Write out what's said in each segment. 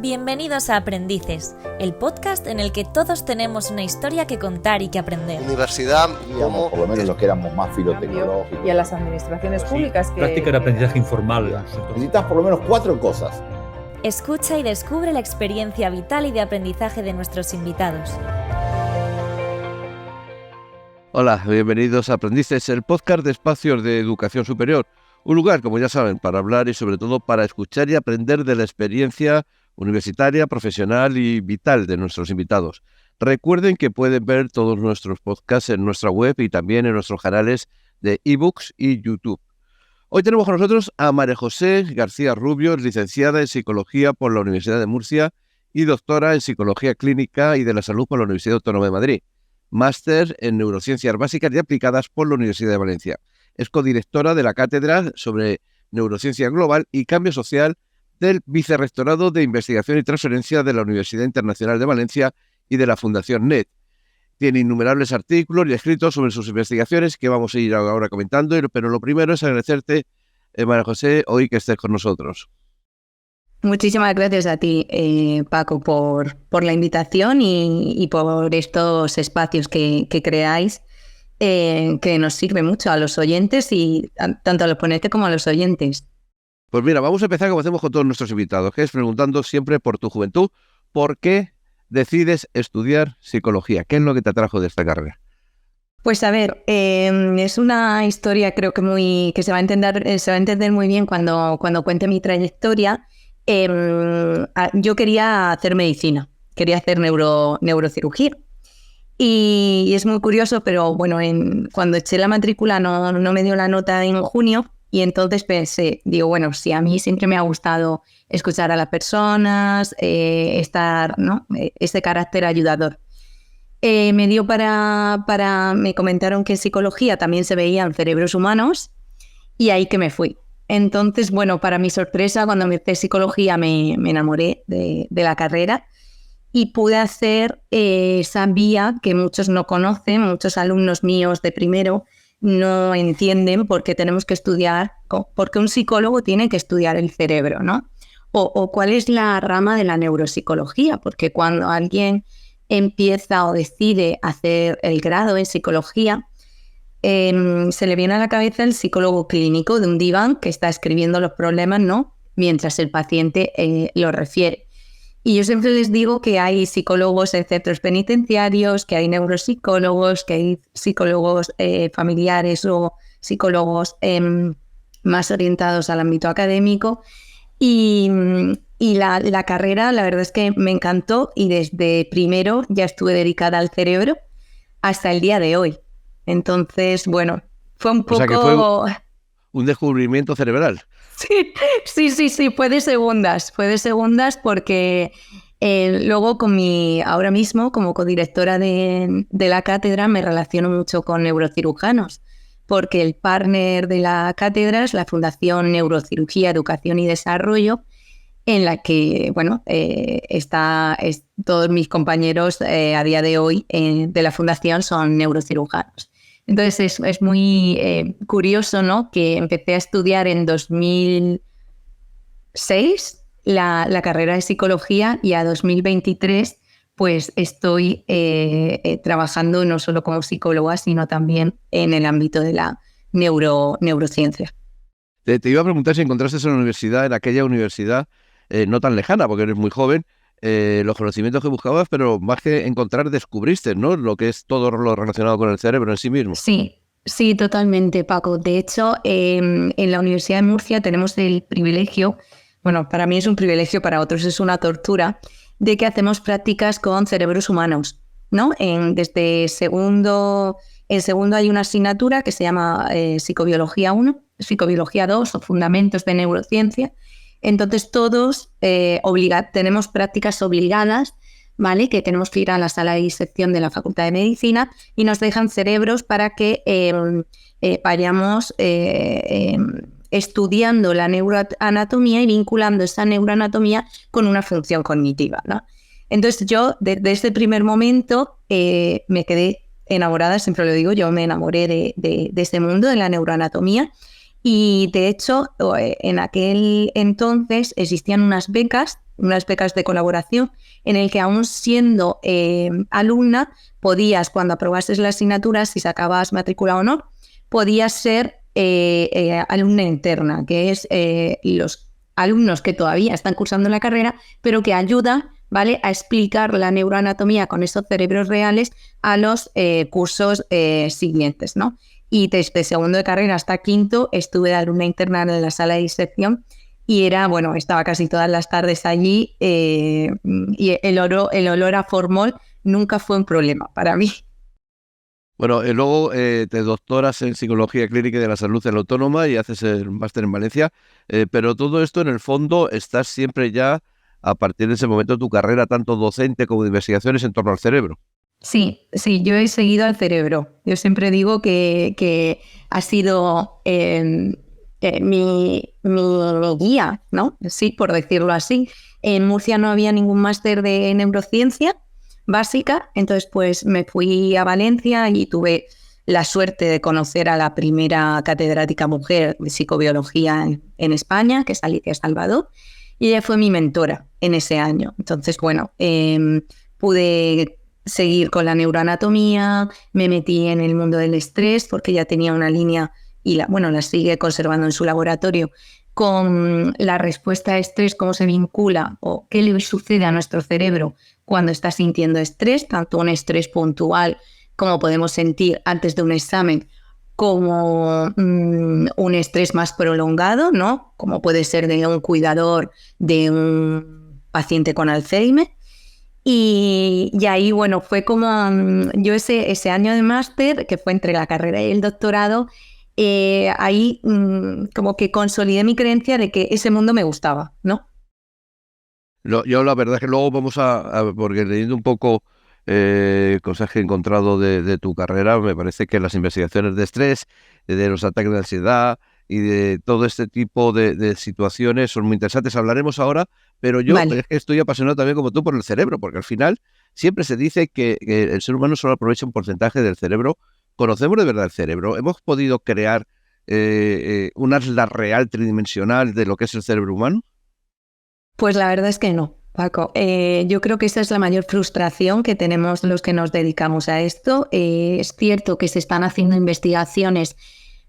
Bienvenidos a Aprendices, el podcast en el que todos tenemos una historia que contar y que aprender. Universidad, digamos, por lo menos los que éramos más filotecnológicos. Y a las administraciones públicas que... Práctica de aprendizaje informal. Necesitas por lo menos 4 cosas. Escucha y descubre la experiencia vital y de aprendizaje de nuestros invitados. Hola, bienvenidos a Aprendices, el podcast de espacios de educación superior. Un lugar, como ya saben, para hablar y sobre todo para escuchar y aprender de la experiencia universitaria, profesional y vital de nuestros invitados. Recuerden que pueden ver todos nuestros podcasts en nuestra web y también en nuestros canales de ebooks y YouTube. Hoy tenemos con nosotros a María José García Rubio, licenciada en Psicología por la Universidad de Murcia y doctora en Psicología Clínica y de la Salud por la Universidad Autónoma de Madrid. Máster en Neurociencias Básicas y Aplicadas por la Universidad de Valencia. Es codirectora de la Cátedra sobre Neurociencia Global y Cambio Social del Vicerrectorado de Investigación y Transferencia de la Universidad Internacional de Valencia y de la Fundación NET. Tiene innumerables artículos y escritos sobre sus investigaciones que vamos a ir ahora comentando, pero lo primero es agradecerte, María José, hoy que estés con nosotros. Muchísimas gracias a ti, Paco, por la invitación y por estos espacios que creáis, que nos sirve mucho a los oyentes y tanto a los ponentes como a los oyentes. Pues mira, vamos a empezar como hacemos con todos nuestros invitados, que es preguntando siempre por tu juventud. ¿Por qué decides estudiar psicología? ¿Qué es lo que te atrajo de esta carrera? Pues a ver, es una historia creo que se va a entender muy bien cuando cuente mi trayectoria. Yo quería hacer medicina, quería hacer neurocirugía. Y es muy curioso, pero bueno, cuando eché la matrícula no me dio la nota en junio y entonces pensé, bueno, si a mí siempre me ha gustado escuchar a las personas, estar, ¿no? Ese carácter ayudador. Me dio me comentaron que en psicología también se veían cerebros humanos y ahí que me fui. Entonces, bueno, para mi sorpresa, cuando empecé psicología me enamoré de la carrera y pude hacer esa vía que muchos no conocen, muchos alumnos míos de primero no entienden por qué tenemos que estudiar, por qué un psicólogo tiene que estudiar el cerebro, ¿no? O cuál es la rama de la neuropsicología, porque cuando alguien empieza o decide hacer el grado en psicología, se le viene a la cabeza el psicólogo clínico de un diván que está escribiendo los problemas, ¿no? Mientras el paciente lo refiere. Y yo siempre les digo que hay psicólogos en centros penitenciarios, que hay neuropsicólogos, que hay psicólogos familiares o psicólogos más orientados al ámbito académico. Y la carrera, la verdad es que me encantó y desde primero ya estuve dedicada al cerebro hasta el día de hoy. Entonces, bueno, fue un poco... O sea que fue un descubrimiento cerebral. Sí, fue de segundas porque luego ahora mismo como codirectora de la cátedra me relaciono mucho con neurocirujanos, porque el partner de la cátedra es la Fundación Neurocirugía, Educación y Desarrollo, en la que, bueno, todos mis compañeros a día de hoy de la fundación son neurocirujanos. Entonces es muy curioso, ¿no? Que empecé a estudiar en 2006 la carrera de psicología y a 2023 pues estoy trabajando no solo como psicóloga, sino también en el ámbito de la neurociencia. Te iba a preguntar si encontraste en aquella universidad no tan lejana, porque eres muy joven, los conocimientos que buscabas, pero más que encontrar, descubriste, ¿no? Lo que es todo lo relacionado con el cerebro en sí mismo. Sí, totalmente, Paco. De hecho, en la Universidad de Murcia tenemos el privilegio, bueno, para mí es un privilegio, para otros es una tortura, de que hacemos prácticas con cerebros humanos, ¿no? En segundo hay una asignatura que se llama Psicobiología 1, Psicobiología 2 o Fundamentos de Neurociencia. Entonces todos tenemos prácticas obligadas, ¿vale? Que tenemos que ir a la sala de disección de la Facultad de Medicina y nos dejan cerebros para que vayamos estudiando la neuroanatomía y vinculando esa neuroanatomía con una función cognitiva, ¿no? Entonces yo desde ese primer momento me quedé enamorada, siempre lo digo, yo me enamoré de ese mundo de la neuroanatomía. Y de hecho, en aquel entonces existían unas becas unas becas de colaboración en el que aún siendo alumna podías, cuando aprobases la asignatura, si sacabas matrícula o no, podías ser alumna interna, que es los alumnos que todavía están cursando la carrera, pero que ayudan, ¿vale?, a explicar la neuroanatomía con esos cerebros reales a los cursos siguientes, ¿no? Y desde segundo de carrera hasta quinto estuve de alumna interna en la sala de disección y estaba casi todas las tardes allí y el olor a formol nunca fue un problema para mí. Bueno, luego te doctoras en Psicología Clínica y de la Salud en la Autónoma y haces el máster en Valencia, pero todo esto en el fondo estás siempre ya, a partir de ese momento, tu carrera tanto docente como de investigaciones en torno al cerebro. Sí, yo he seguido al cerebro. Yo siempre digo que ha sido mi guía, ¿no? Sí, por decirlo así. En Murcia no había ningún máster de neurociencia básica, entonces pues me fui a Valencia y tuve la suerte de conocer a la primera catedrática mujer de psicobiología en España, que es Alicia Salvador, y ella fue mi mentora en ese año. Entonces, pude seguir con la neuroanatomía, me metí en el mundo del estrés porque ya tenía una línea y la sigue conservando en su laboratorio con la respuesta a estrés, cómo se vincula o qué le sucede a nuestro cerebro cuando está sintiendo estrés, tanto un estrés puntual como podemos sentir antes de un examen, como un estrés más prolongado, ¿no? Como puede ser de un cuidador de un paciente con Alzheimer. Y ahí, fue como yo ese año de máster, que fue entre la carrera y el doctorado, ahí como que consolidé mi creencia de que ese mundo me gustaba, ¿no? Yo la verdad es que luego vamos porque leyendo un poco cosas que he encontrado de tu carrera, me parece que las investigaciones de estrés, de los ataques de ansiedad y de todo este tipo de situaciones son muy interesantes. Hablaremos ahora, pero yo es que estoy apasionado también como tú por el cerebro, porque al final siempre se dice que el ser humano solo aprovecha un porcentaje del cerebro. ¿Conocemos de verdad el cerebro? ¿Hemos podido crear un atlas real tridimensional de lo que es el cerebro humano? Pues la verdad es que no, Paco. Yo creo que esa es la mayor frustración que tenemos los que nos dedicamos a esto. Es cierto que se están haciendo investigaciones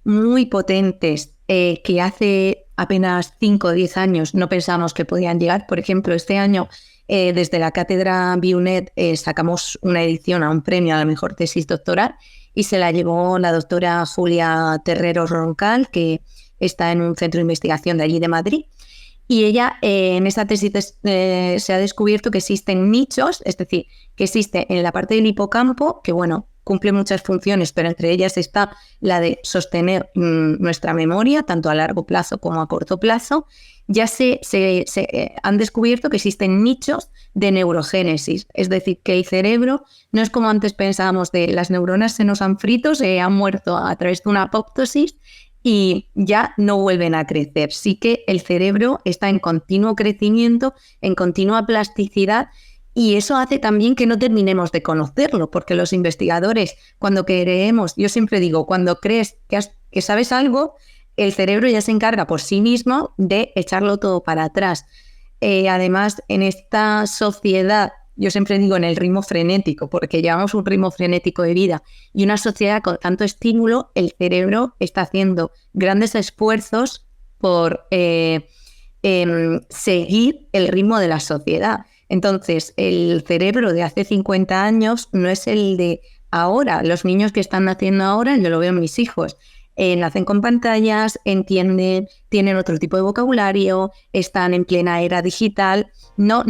muy potentes que hace apenas 5 o 10 años no pensamos que podían llegar. Por ejemplo, este año desde la cátedra BioNet sacamos una edición a un premio a la mejor tesis doctoral y se la llevó la doctora Julia Terrero Roncal, que está en un centro de investigación de allí de Madrid. Y ella en esta tesis se ha descubierto que existen nichos, es decir, que existe en la parte del hipocampo, que cumple muchas funciones, pero entre ellas está la de sostener nuestra memoria, tanto a largo plazo como a corto plazo. Ya se han descubierto que existen nichos de neurogénesis, es decir, que el cerebro no es como antes pensábamos de las neuronas se nos han frito, se han muerto a través de una apoptosis y ya no vuelven a crecer. Sí que el cerebro está en continuo crecimiento, en continua plasticidad, y eso hace también que no terminemos de conocerlo, porque los investigadores, cuando creemos, yo siempre digo, cuando crees que sabes algo, el cerebro ya se encarga por sí mismo de echarlo todo para atrás. Además, en esta sociedad, yo siempre digo en el ritmo frenético, porque llevamos un ritmo frenético de vida y una sociedad con tanto estímulo, el cerebro está haciendo grandes esfuerzos por seguir el ritmo de la sociedad. Entonces, el cerebro de hace 50 años no es el de ahora. Los niños que están naciendo ahora, yo lo veo en mis hijos, nacen con pantallas, entienden, tienen otro tipo de vocabulario, están en plena era digital. No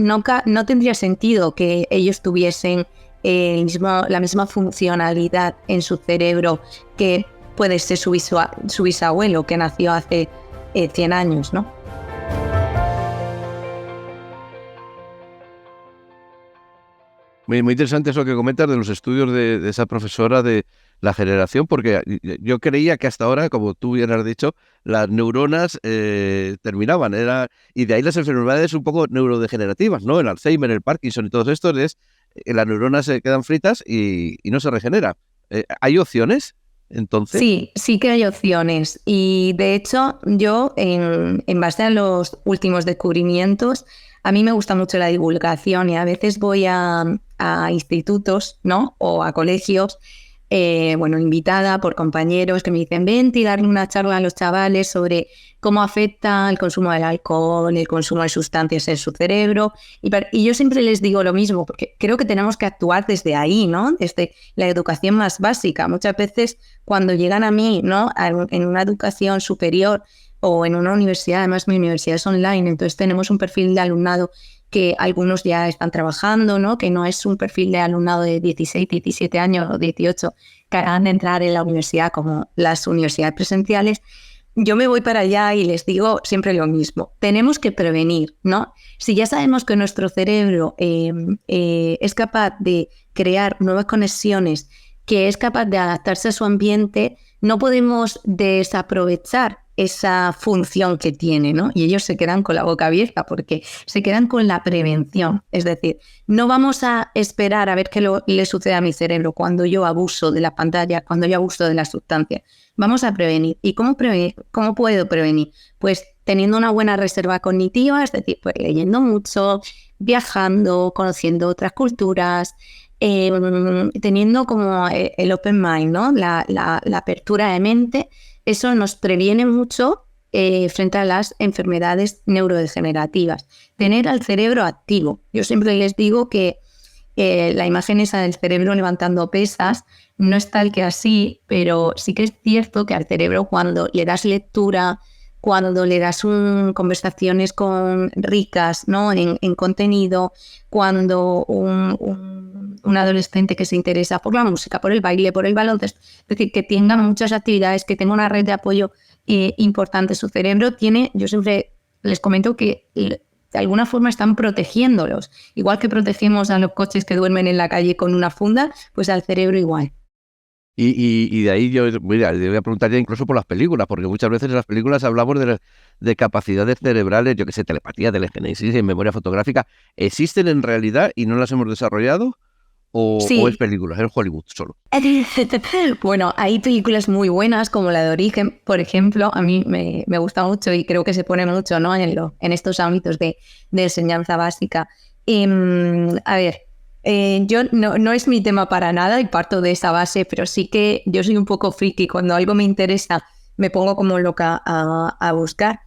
tendría sentido que ellos tuviesen la misma funcionalidad en su cerebro que puede ser su bisabuelo que nació hace 100 años, ¿no? Muy interesante eso que comentas de los estudios de esa profesora de la generación, porque yo creía que hasta ahora, como tú bien has dicho, las neuronas terminaban, y de ahí las enfermedades un poco neurodegenerativas, ¿no? El Alzheimer, el Parkinson y todos estos, las neuronas se quedan fritas y no se regenera. ¿Hay opciones, entonces? Sí que hay opciones, y de hecho yo, en base a los últimos descubrimientos, a mí me gusta mucho la divulgación y a veces voy a institutos, ¿no? O a colegios, invitada por compañeros que me dicen, vente y darle una charla a los chavales sobre cómo afecta el consumo del alcohol, el consumo de sustancias en su cerebro. Y yo siempre les digo lo mismo, porque creo que tenemos que actuar desde ahí, ¿no? Desde la educación más básica. Muchas veces cuando llegan a mí, ¿no? En una educación superior o en una universidad, además mi universidad es online, entonces tenemos un perfil de alumnado que algunos ya están trabajando, ¿no? Que no es un perfil de alumnado de 16, 17 años o 18 que acaban de entrar en la universidad como las universidades presenciales. Yo me voy para allá y les digo siempre lo mismo. Tenemos que prevenir, ¿no? Si ya sabemos que nuestro cerebro es capaz de crear nuevas conexiones, que es capaz de adaptarse a su ambiente, no podemos desaprovechar esa función que tiene, ¿no? Y ellos se quedan con la boca abierta porque se quedan con la prevención. Es decir, no vamos a esperar a ver qué le sucede a mi cerebro cuando yo abuso de la pantalla, cuando yo abuso de la sustancia. Vamos a prevenir. ¿Y cómo puedo prevenir? Pues teniendo una buena reserva cognitiva, es decir, pues leyendo mucho, viajando, conociendo otras culturas, teniendo como el open mind, ¿no? La apertura de mente. Eso nos previene mucho frente a las enfermedades neurodegenerativas. Tener al cerebro activo. Yo siempre les digo que la imagen esa del cerebro levantando pesas no es tal que así, pero sí que es cierto que al cerebro cuando le das lectura, cuando le das conversaciones ricas, ¿no? en contenido, cuando un adolescente que se interesa por la música, por el baile, por el baloncesto, es decir, que tenga muchas actividades, que tenga una red de apoyo importante, su cerebro tiene, yo siempre les comento que de alguna forma están protegiéndolos, igual que protegemos a los coches que duermen en la calle con una funda, pues al cerebro igual. Y de ahí yo le voy a preguntar ya incluso por las películas, porque muchas veces en las películas hablamos de capacidades cerebrales, yo que sé, telepatía, telegenesis, memoria fotográfica. ¿Existen en realidad y no las hemos desarrollado? Sí. ¿O es películas? ¿Es Hollywood solo? Bueno, hay películas muy buenas como la de Origen, por ejemplo. A mí me gusta mucho y creo que se pone mucho, ¿no? en estos ámbitos de enseñanza básica. A ver, yo no es mi tema para nada y parto de esa base, pero sí que yo soy un poco friki. Cuando algo me interesa me pongo como loca a buscar.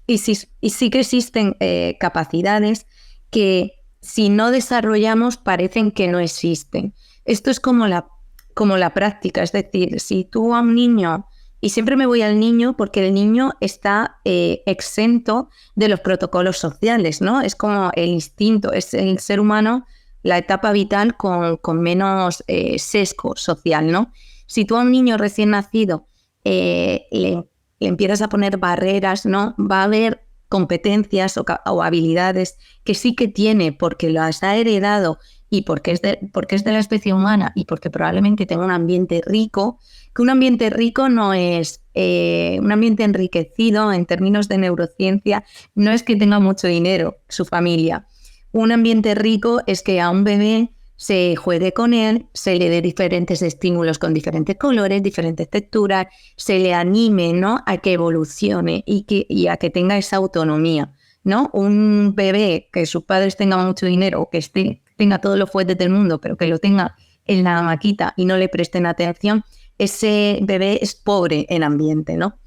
Y sí que existen capacidades que si no desarrollamos parecen que no existen. Esto es como la práctica, es decir, si tú a un niño, y siempre me voy al niño porque el niño está exento de los protocolos sociales, ¿no? Es como el instinto, es el ser humano, la etapa vital con menos sesgo social, ¿no? Si tú a un niño recién nacido le empiezas a poner barreras, ¿no? Va a haber competencias o habilidades que sí que tiene porque las ha heredado y porque es de la especie humana y porque probablemente tenga un ambiente rico, que un ambiente rico no es un ambiente enriquecido en términos de neurociencia, no es que tenga mucho dinero su familia. Un ambiente rico es que a un bebé se juegue con él, se le dé diferentes estímulos con diferentes colores, diferentes texturas, se le anime, ¿no? A que evolucione y a que tenga esa autonomía, ¿no? Un bebé que sus padres tengan mucho dinero, que tenga todos los juguetes del mundo, pero que lo tenga en la maquita y no le presten atención, ese bebé es pobre en ambiente, ¿no?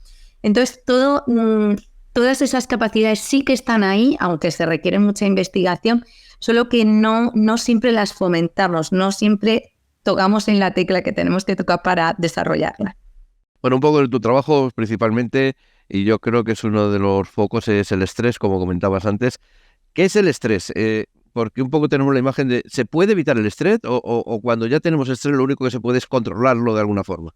Entonces, todas esas capacidades sí que están ahí, aunque se requiere mucha investigación, solo que no siempre las fomentamos, no siempre tocamos en la tecla que tenemos que tocar para desarrollarla. Bueno, un poco de tu trabajo principalmente, y yo creo que es uno de los focos, es el estrés, como comentabas antes. ¿Qué es el estrés? Porque un poco tenemos la imagen de, ¿se puede evitar el estrés? O cuando ya tenemos estrés lo único que se puede es controlarlo de alguna forma.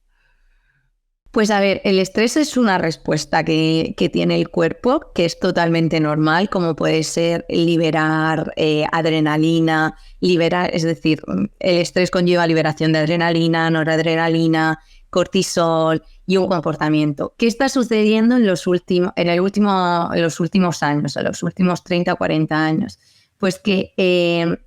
Pues a ver, el estrés es una respuesta que tiene el cuerpo, que es totalmente normal, como puede ser liberar adrenalina, es decir, el estrés conlleva liberación de adrenalina, noradrenalina, cortisol y un comportamiento. ¿Qué está sucediendo en los últimos años, en los últimos 30 o 40 años? Pues que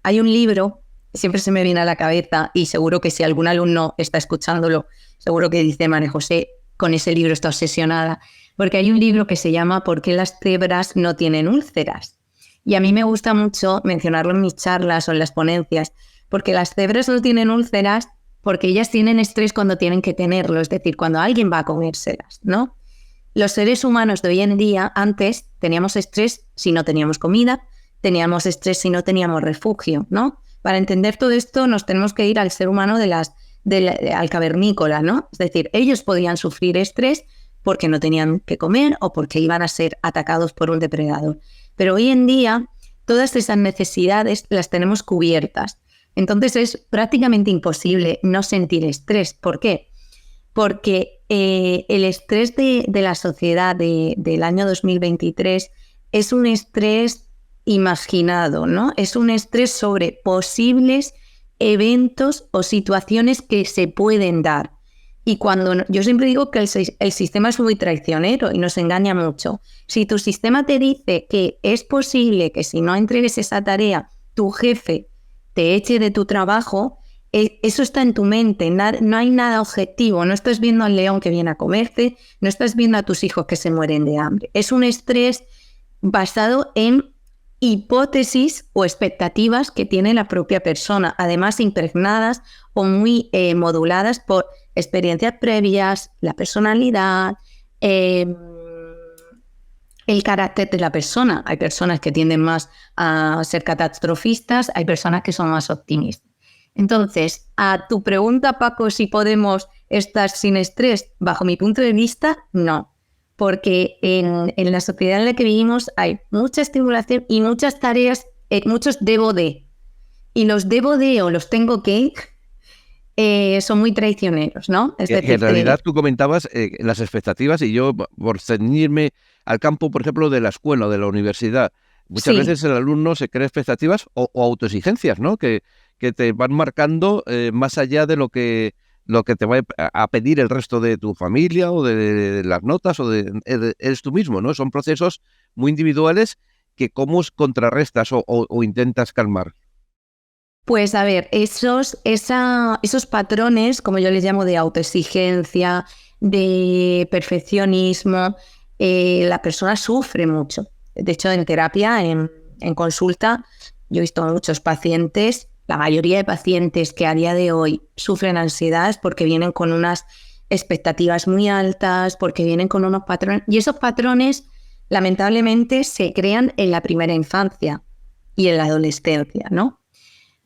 hay un libro, siempre se me viene a la cabeza y seguro que si algún alumno está escuchándolo, seguro que dice María José, con ese libro está obsesionada, porque hay un libro que se llama ¿Por qué las cebras no tienen úlceras? Y a mí me gusta mucho mencionarlo en mis charlas o en las ponencias, porque las cebras no tienen úlceras porque ellas tienen estrés cuando tienen que tenerlo, es decir, cuando alguien va a comérselas, ¿no? Los seres humanos de hoy en día, antes teníamos estrés si no teníamos comida, teníamos estrés si no teníamos refugio, ¿no? Para entender todo esto nos tenemos que ir al ser humano al cavernícola, ¿no? Es decir, ellos podían sufrir estrés porque no tenían que comer o porque iban a ser atacados por un depredador. Pero hoy en día todas esas necesidades las tenemos cubiertas. Entonces es prácticamente imposible no sentir estrés. ¿Por qué? Porque el estrés de la sociedad del año 2023 es un estrés imaginado, ¿no? Es un estrés sobre posibles eventos o situaciones que se pueden dar. Y yo siempre digo que el sistema es muy traicionero y nos engaña mucho. Si tu sistema te dice que es posible que si no entregues esa tarea, tu jefe te eche de tu trabajo, eso está en tu mente, no hay nada objetivo, no estás viendo al león que viene a comerte, no estás viendo a tus hijos que se mueren de hambre. Es un estrés basado en hipótesis o expectativas que tiene la propia persona, además impregnadas o muy moduladas por experiencias previas, la personalidad, el carácter de la persona. Hay personas que tienden más a ser catastrofistas, hay personas que son más optimistas. Entonces, a tu pregunta, Paco, si podemos estar sin estrés, bajo mi punto de vista, no. Porque en la sociedad en la que vivimos hay mucha estimulación y muchas tareas, muchos debo de. Y los debo de o los tengo que son muy traicioneros, ¿no? Es decir, en realidad tú comentabas las expectativas y yo, por ceñirme al campo, por ejemplo, de la escuela o de la universidad, muchas veces el alumno se crea expectativas o autoexigencias, ¿no? Que te van marcando más allá de lo que te va a pedir el resto de tu familia o de las notas o eres tú mismo, ¿no? Son procesos muy individuales que cómo contrarrestas o intentas calmar. Pues a ver, esos patrones, como yo les llamo, de autoexigencia, de perfeccionismo, la persona sufre mucho. De hecho, en terapia, en consulta, yo he visto a muchos pacientes, la mayoría de pacientes que a día de hoy sufren ansiedad es porque vienen con unas expectativas muy altas, porque vienen con unos patrones, y esos patrones lamentablemente se crean en la primera infancia y en la adolescencia, ¿no?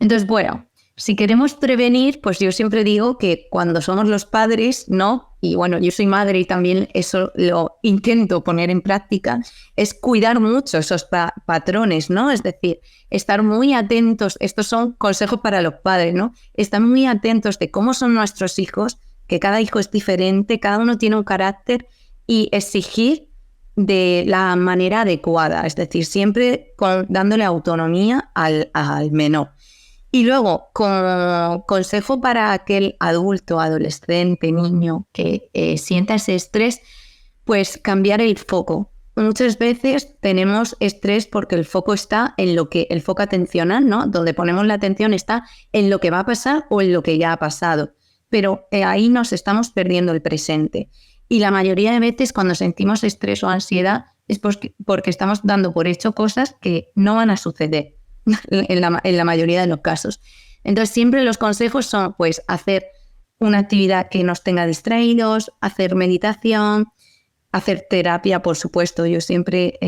Entonces, bueno, si queremos prevenir, pues yo siempre digo que cuando somos los padres, ¿no? Y bueno, yo soy madre y también eso lo intento poner en práctica, es cuidar mucho esos patrones, ¿no? Es decir, estar muy atentos, estos son consejos para los padres, ¿no? Estar muy atentos de cómo son nuestros hijos, que cada hijo es diferente, cada uno tiene un carácter y exigir de la manera adecuada, es decir, siempre dándole autonomía al menor. Y luego, consejo para aquel adulto, adolescente, niño que sienta ese estrés, pues cambiar el foco. Muchas veces tenemos estrés porque el foco está en el foco atencional, ¿no? Donde ponemos la atención está en lo que va a pasar o en lo que ya ha pasado. Pero ahí nos estamos perdiendo el presente. Y la mayoría de veces cuando sentimos estrés o ansiedad es porque estamos dando por hecho cosas que no van a suceder. En la mayoría de los casos. Entonces siempre los consejos son pues hacer una actividad que nos tenga distraídos, hacer meditación, hacer terapia, por supuesto. Yo siempre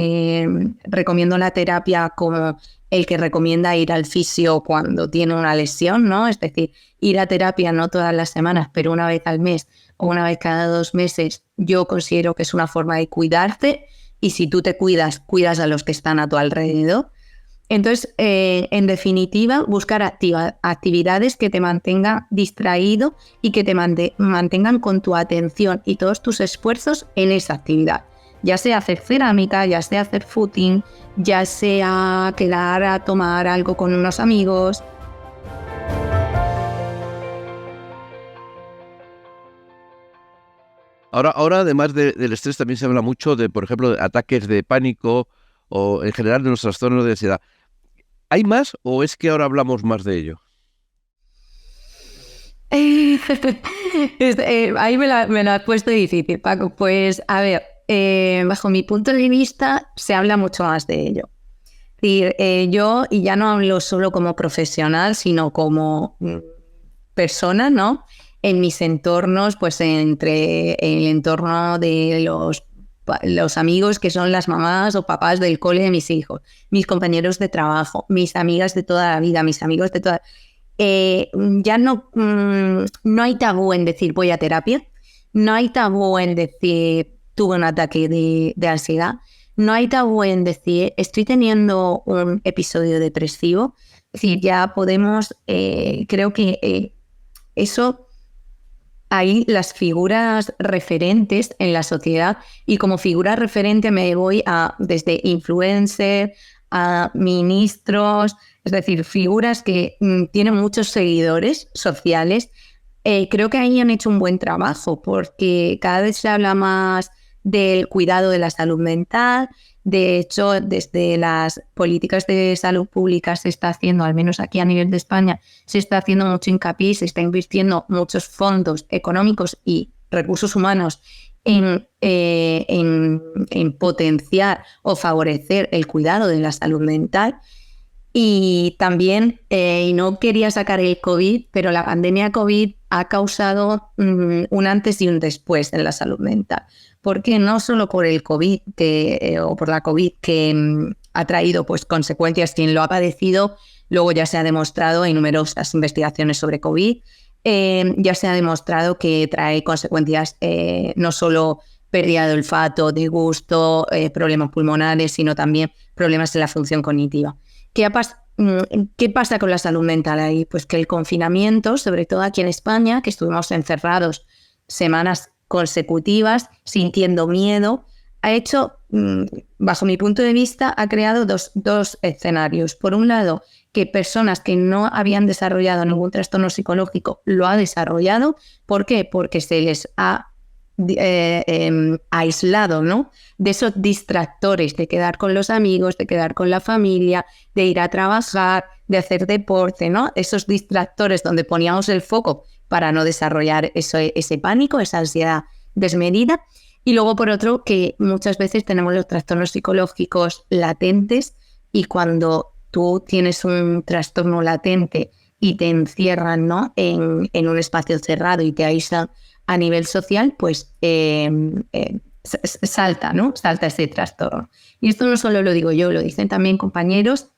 recomiendo la terapia como el que recomienda ir al fisio cuando tiene una lesión, ¿no? Es decir, ir a terapia no todas las semanas, pero una vez al mes o una vez cada 2 meses, yo considero que es una forma de cuidarte y si tú te cuidas, cuidas a los que están a tu alrededor. Entonces, en definitiva, buscar actividades que te mantengan distraído y que te mantengan con tu atención y todos tus esfuerzos en esa actividad. Ya sea hacer cerámica, ya sea hacer footing, ya sea quedar a tomar algo con unos amigos. Ahora además del estrés, también se habla mucho de, por ejemplo, de ataques de pánico o en general de los trastornos de ansiedad. ¿Hay más o es que ahora hablamos más de ello? Ahí me la has puesto difícil, Paco. Pues a ver, bajo mi punto de vista se habla mucho más de ello. decir, yo, y ya no hablo solo como profesional, sino como persona, ¿no? En mis entornos, pues entre el entorno de los amigos que son las mamás o papás del cole de mis hijos, mis compañeros de trabajo, mis amigas de toda la vida, mis amigos de toda... ya no hay tabú en decir voy a terapia, no hay tabú en decir tuve un ataque de ansiedad, no hay tabú en decir estoy teniendo un episodio depresivo. Es decir, ya podemos, creo que eso... Hay las figuras referentes en la sociedad y como figura referente me voy desde influencer a ministros, es decir, figuras que tienen muchos seguidores sociales. Creo que ahí han hecho un buen trabajo porque cada vez se habla más del cuidado de la salud mental. De hecho, desde las políticas de salud pública se está haciendo, al menos aquí a nivel de España, se está haciendo mucho hincapié, se está invirtiendo muchos fondos económicos y recursos humanos en potenciar o favorecer el cuidado de la salud mental. Y también, y no quería sacar el COVID, pero la pandemia COVID ha causado un antes y un después en la salud mental. Porque no solo por el COVID o por la COVID que ha traído pues, consecuencias, quien lo ha padecido, luego ya se ha demostrado en numerosas investigaciones sobre COVID, ya se ha demostrado que trae consecuencias no solo pérdida de olfato, de gusto, problemas pulmonares, sino también problemas en la función cognitiva. ¿Qué pasa con la salud mental ahí? Pues que el confinamiento, sobre todo aquí en España, que estuvimos encerrados semanas consecutivas, sintiendo miedo, ha hecho, bajo mi punto de vista, ha creado dos escenarios. Por un lado, que personas que no habían desarrollado ningún trastorno psicológico lo ha desarrollado. ¿Por qué? Porque se les ha aislado, ¿no? De esos distractores, de quedar con los amigos, de quedar con la familia, de ir a trabajar, de hacer deporte, ¿no? Esos distractores donde poníamos el foco para no desarrollar ese pánico, esa ansiedad desmedida. Y luego, por otro, que muchas veces tenemos los trastornos psicológicos latentes y cuando tú tienes un trastorno latente y te encierran, ¿no? en un espacio cerrado y te aíslan a nivel social, pues salta, ¿no? Salta ese trastorno. Y esto no solo lo digo yo, lo dicen también compañeros.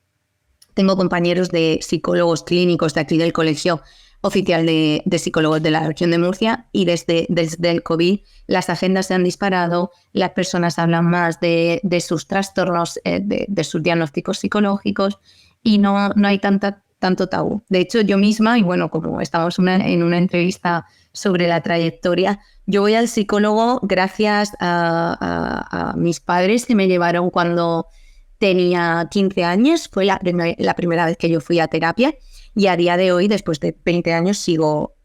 Tengo compañeros de psicólogos clínicos de aquí del Colegio Oficial de Psicólogos de la región de Murcia y desde el COVID las agendas se han disparado, las personas hablan más de sus trastornos, de sus diagnósticos psicológicos y no hay tanto tabú. De hecho, yo misma, y bueno, como estamos en una entrevista sobre la trayectoria, yo voy al psicólogo gracias a mis padres que me llevaron cuando tenía 15 años, fue la primera vez que yo fui a terapia y a día de hoy, después de 20 años, sigo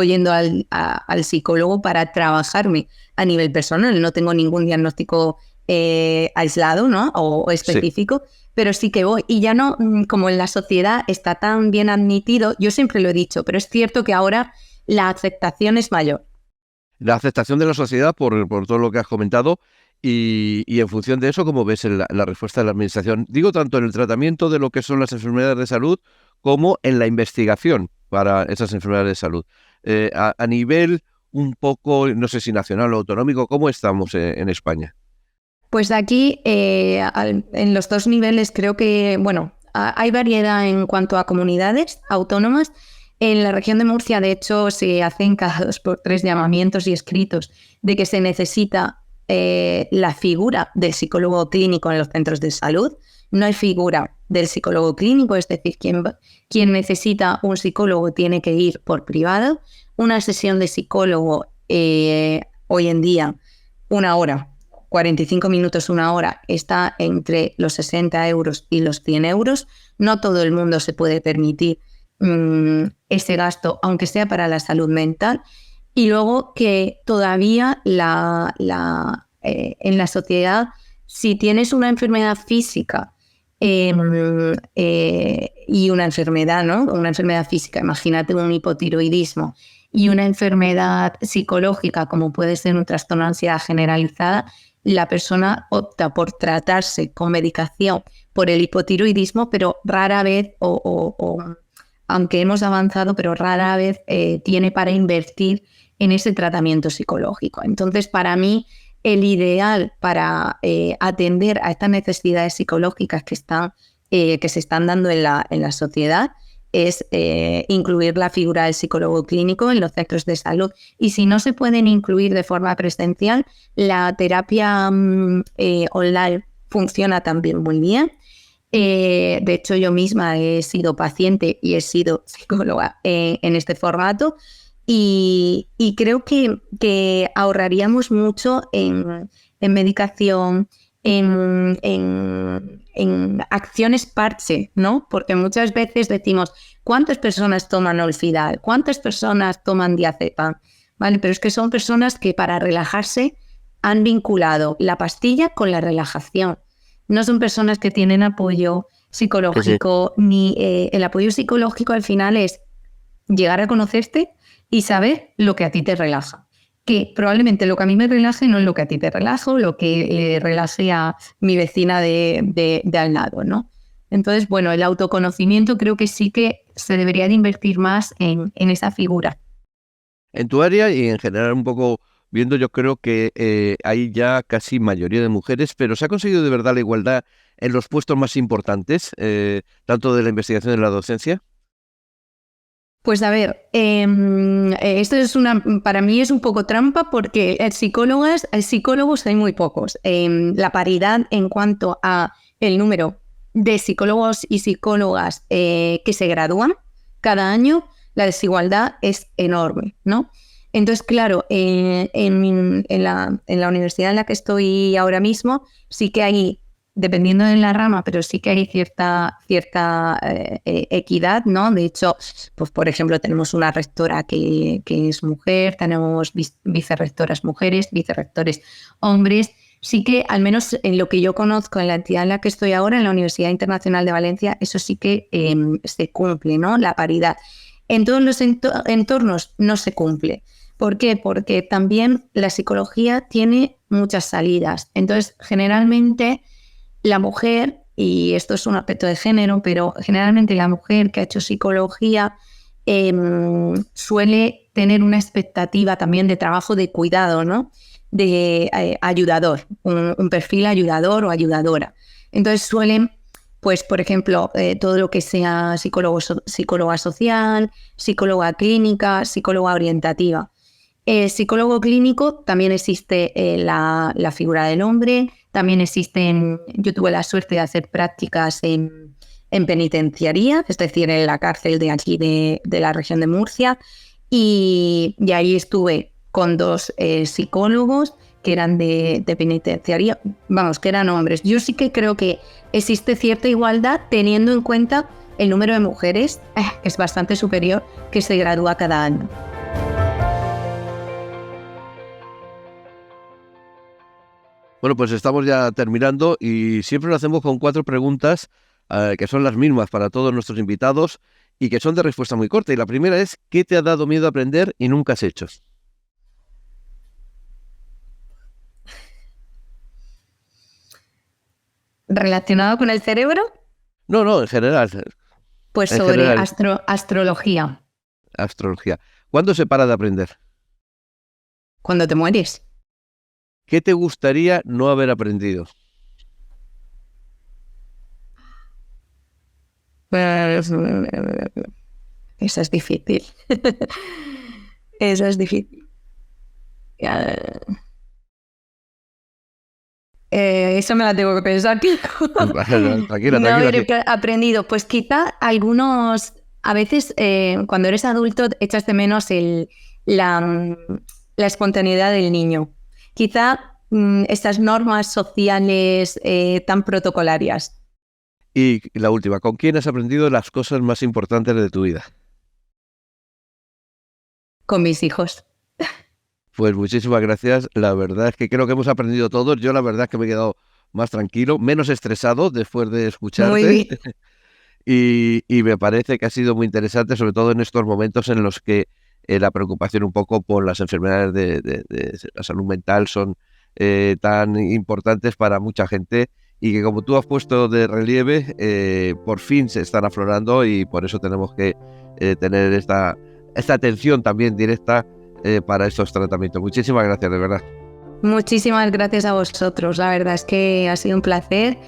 yendo al psicólogo para trabajarme a nivel personal. No tengo ningún diagnóstico aislado, ¿no? o específico, sí. Pero sí que voy. Y ya no, como en la sociedad está tan bien admitido, yo siempre lo he dicho, pero es cierto que ahora la aceptación es mayor. La aceptación de la sociedad por todo lo que has comentado y en función de eso, ¿cómo ves la respuesta de la administración? Digo, tanto en el tratamiento de lo que son las enfermedades de salud como en la investigación para esas enfermedades de salud. A nivel un poco, no sé si nacional o autonómico, ¿cómo estamos en España? Pues aquí, en los dos niveles, creo que, bueno, hay variedad en cuanto a comunidades autónomas. En la región de Murcia, de hecho, se hacen cada 2 por 3 llamamientos y escritos de que se necesita la figura del psicólogo clínico en los centros de salud. No hay figura del psicólogo clínico, es decir, quien necesita un psicólogo tiene que ir por privado. Una sesión de psicólogo hoy en día, 1 hora, 45 minutos, 1 hora, está entre los 60 euros y los 100 euros. No todo el mundo se puede permitir ese gasto, aunque sea para la salud mental. Y luego que todavía en la sociedad, si tienes una enfermedad física y una enfermedad, ¿no? Una enfermedad física, imagínate un hipotiroidismo, y una enfermedad psicológica como puede ser un trastorno de ansiedad generalizada, la persona opta por tratarse con medicación por el hipotiroidismo, pero rara vez, aunque hemos avanzado, pero rara vez tiene para invertir en ese tratamiento psicológico. Entonces, para mí, el ideal para atender a estas necesidades psicológicas que se están dando en la sociedad es incluir la figura del psicólogo clínico en los centros de salud. Y si no se pueden incluir de forma presencial, la terapia online funciona también muy bien. De hecho, yo misma he sido paciente y he sido psicóloga en este formato y creo que ahorraríamos mucho en medicación, en acciones parche, ¿no? Porque muchas veces decimos, ¿cuántas personas toman Olfidal? ¿Cuántas personas toman diazepam? ¿Vale? Pero es que son personas que para relajarse han vinculado la pastilla con la relajación. No son personas que tienen apoyo psicológico, ni el apoyo psicológico al final es llegar a conocerte y saber lo que a ti te relaja. Que probablemente lo que a mí me relaje no es lo que a ti te relaja o lo que relaje a mi vecina de al lado, ¿no? Entonces, bueno, el autoconocimiento creo que sí que se debería de invertir más en esa figura. En tu área y en general un poco viendo, yo creo que hay ya casi mayoría de mujeres, pero ¿se ha conseguido de verdad la igualdad en los puestos más importantes, tanto de la investigación y de la docencia? Pues a ver, esto es para mí es un poco trampa porque psicólogos hay muy pocos. La paridad en cuanto a el número de psicólogos y psicólogas que se gradúan cada año, la desigualdad es enorme, ¿no? Entonces, claro, en la universidad en la que estoy ahora mismo, sí que hay, dependiendo de la rama, pero sí que hay cierta equidad, ¿no? De hecho, pues por ejemplo, tenemos una rectora que es mujer, tenemos vicerrectoras mujeres, vicerrectores hombres. Sí que, al menos en lo que yo conozco en la entidad en la que estoy ahora, en la Universidad Internacional de Valencia, eso sí que se cumple, ¿no? La paridad. En todos los entornos no se cumple. ¿Por qué? Porque también la psicología tiene muchas salidas. Entonces, generalmente la mujer, y esto es un aspecto de género, pero generalmente la mujer que ha hecho psicología suele tener una expectativa también de trabajo de cuidado, ¿no? De ayudador, un perfil ayudador o ayudadora. Entonces suelen, pues por ejemplo, todo lo que sea psicóloga social, psicóloga clínica, psicóloga orientativa. Psicólogo clínico también existe la figura del hombre, también existen, yo tuve la suerte de hacer prácticas en penitenciaría, es decir, en la cárcel de aquí de la región de Murcia, y ahí estuve con dos psicólogos que eran de penitenciaría, vamos, que eran hombres. Yo sí que creo que existe cierta igualdad teniendo en cuenta el número de mujeres, que es bastante superior, que se gradúa cada año. Bueno, pues estamos ya terminando y siempre lo hacemos con 4 preguntas que son las mismas para todos nuestros invitados y que son de respuesta muy corta. Y la primera es, ¿qué te ha dado miedo aprender y nunca has hecho? ¿Relacionado con el cerebro? No, en general. Pues en sobre general, astrología. astrología. ¿Cuándo se para de aprender? Cuando te mueres. ¿Qué te gustaría no haber aprendido? Eso es difícil. Eso es difícil. Eso me la tengo que pensar. Tranquila. No haber aprendido. Pues quizá algunos, a veces cuando eres adulto echas de menos la espontaneidad del niño. Quizá estas normas sociales tan protocolarias. Y la última, ¿con quién has aprendido las cosas más importantes de tu vida? Con mis hijos. Pues muchísimas gracias. La verdad es que creo que hemos aprendido todos. Yo la verdad es que me he quedado más tranquilo, menos estresado después de escucharte. Muy bien. Y me parece que ha sido muy interesante, sobre todo en estos momentos en los que la preocupación un poco por las enfermedades de la salud mental son tan importantes para mucha gente y que, como tú has puesto de relieve, por fin se están aflorando, y por eso tenemos que tener esta atención también directa para estos tratamientos. Muchísimas gracias, de verdad. Muchísimas gracias a vosotros. La verdad es que ha sido un placer.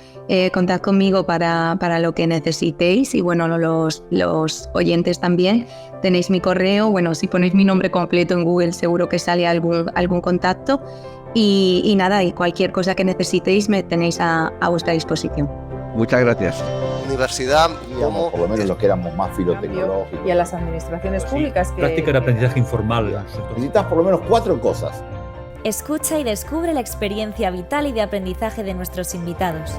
Contad conmigo para lo que necesitéis, y bueno, los oyentes también. Tenéis mi correo. Bueno, si ponéis mi nombre completo en Google seguro que sale algún contacto. Y nada, y cualquier cosa que necesitéis me tenéis a vuestra disposición. Muchas gracias. Universidad Digamos, por lo menos los que éramos más filotecnológicos. Y a las administraciones públicas que... Práctica de aprendizaje informal. Necesitas por lo menos 4 cosas. Escucha y descubre la experiencia vital y de aprendizaje de nuestros invitados.